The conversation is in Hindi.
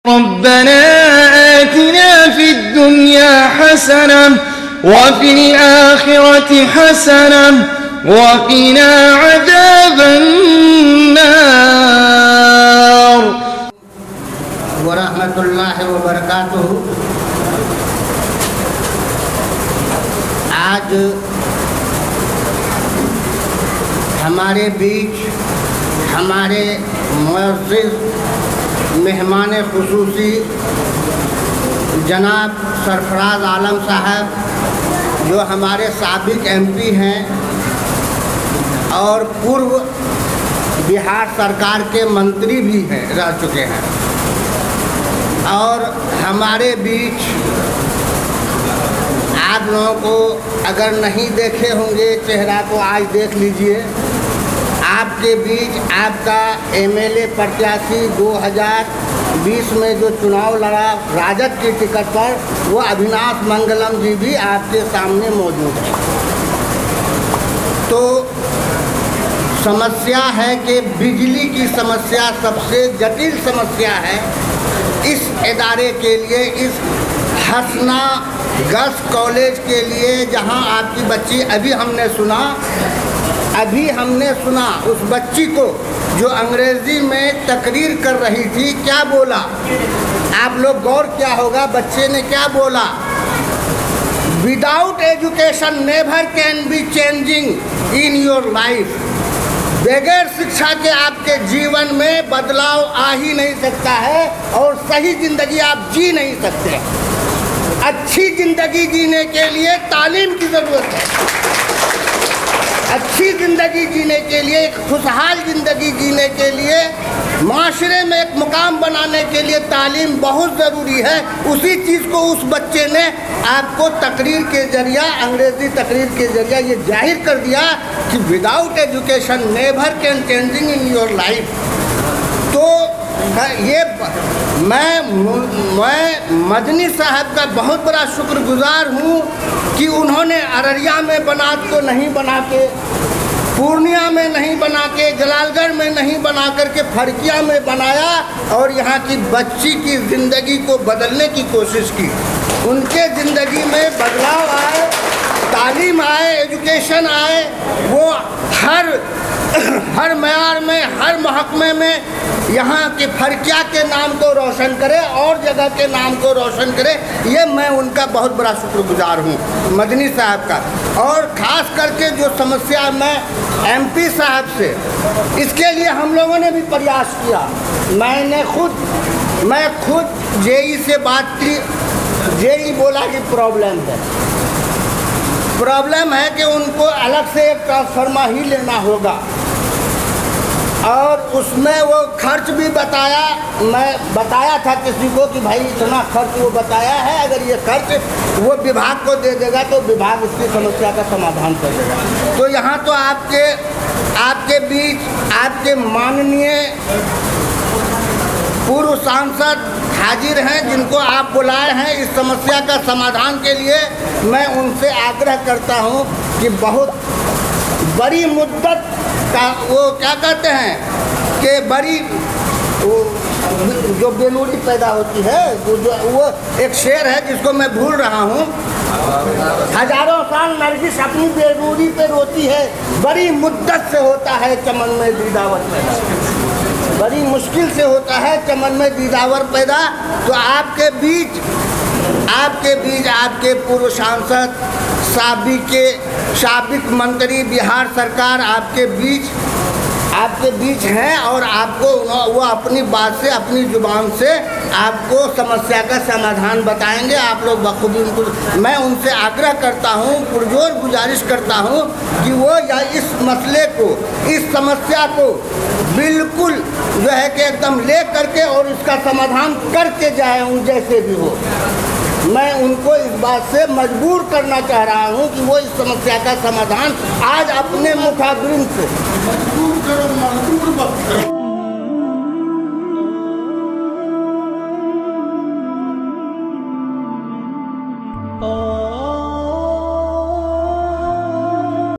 रब्बना आतिना फिद्दुन्या हसना वफिल आखिरति हसना वक़िना अज़ाबन्नार। वरहमतुल्लाहि वबरकातुहू। आज हमारे बीच हमारे मुअज़्ज़िज़ मेहमान खुसूसी जनाब सरफराज आलम साहब, जो हमारे साबिक MP हैं और पूर्व बिहार सरकार के मंत्री भी हैं, रह चुके हैं, और हमारे बीच आप लोगों को अगर नहीं देखे होंगे चेहरा तो आज देख लीजिए। आपके बीच आपका MLA प्रत्याशी 2020 में जो चुनाव लड़ा राजद की टिकट पर, वो अविनाश मंगलम जी भी आपके सामने मौजूद है। तो समस्या है कि बिजली की समस्या सबसे जटिल समस्या है इस इदारे के लिए, इस हसना गर्ल्स कॉलेज के लिए, जहां आपकी बच्ची अभी हमने सुना उस बच्ची को जो अंग्रेजी में तकरीर कर रही थी, क्या बोला आप लोग गौर किया होगा, बच्चे ने क्या बोला? Without education never can be changing in your life. बगैर शिक्षा के आपके जीवन में बदलाव आ ही नहीं सकता है और सही जिंदगी आप जी नहीं सकते। अच्छी जिंदगी जीने के लिए तालीम की ज़रूरत है। अच्छी ज़िंदगी जीने के लिए, एक खुशहाल ज़िंदगी जीने के लिए, माशरे में एक मुकाम बनाने के लिए तालीम बहुत ज़रूरी है। उसी चीज़ को उस बच्चे ने आपको तकरीर के ज़रिया, अंग्रेज़ी तकरीर के ज़रिया ये जाहिर कर दिया कि without education never can changing in your life. तो ये मैं मदनी साहब का बहुत बड़ा शुक्रगुजार हूँ कि उन्होंने अररिया में बनात को नहीं बना के, पूर्णिया में नहीं बना के, जलालगढ़ में नहीं बना करके फरकिया में बनाया और यहाँ की बच्ची की ज़िंदगी को बदलने की कोशिश की। उनके ज़िंदगी में बदलाव आए, तालीम आए, एजुकेशन आए, वो हर मयार में, हर महकमे में यहाँ के फरकिया के नाम को रोशन करे और जगह के नाम को रोशन करे। ये मैं उनका बहुत बड़ा शुक्रगुजार हूँ, मदनी साहब का। और ख़ास करके जो समस्या मैं MP साहब से, इसके लिए हम लोगों ने भी प्रयास किया। मैं खुद JE से बात की। JE बोला कि प्रॉब्लम है कि उनको अलग से एक ट्रांसफार्मर ही लेना होगा और उसमें वो खर्च भी बताया। मैं बताया था किसी को कि भाई इतना खर्च वो बताया है, अगर ये खर्च वो विभाग को दे देगा तो विभाग इसकी समस्या का समाधान कर देगा। तो यहाँ तो आपके बीच आपके माननीय पूर्व सांसद हाजिर हैं, जिनको आप बुलाए हैं इस समस्या का समाधान के लिए। मैं उनसे आग्रह करता हूं कि बहुत बड़ी मुद्दत का वो क्या कहते हैं कि बड़ी जो बेलूरी पैदा होती है, वो एक शेर है जिसको मैं भूल रहा हूं, हजारों साल नरगिस अपनी बेलूरी पे रोती है, बड़ी मुद्दत से होता है चमन में दीदावर पैदा, बड़ी मुश्किल से होता है चमन में दीदावर पैदा। तो आपके बीच आपके पूर्व सांसद, साबिक मंत्री, बिहार सरकार आपके बीच हैं और आपको वो अपनी बात से, अपनी जुबान से आपको समस्या का समाधान बताएंगे। आप लोग बखूबी मैं उनसे आग्रह करता हूँ, पुरजोर गुजारिश करता हूँ कि वो या इस मसले को, इस समस्या को बिल्कुल जो है कि एकदम ले करके और इसका समाधान करके जाए, जैसे भी हो। मैं उनको इस बात से मजबूर करना चाह रहा हूँ कि वो इस समस्या का समाधान आज अपने मुखाबिन से मजबूर करो, मजबूर मत करो।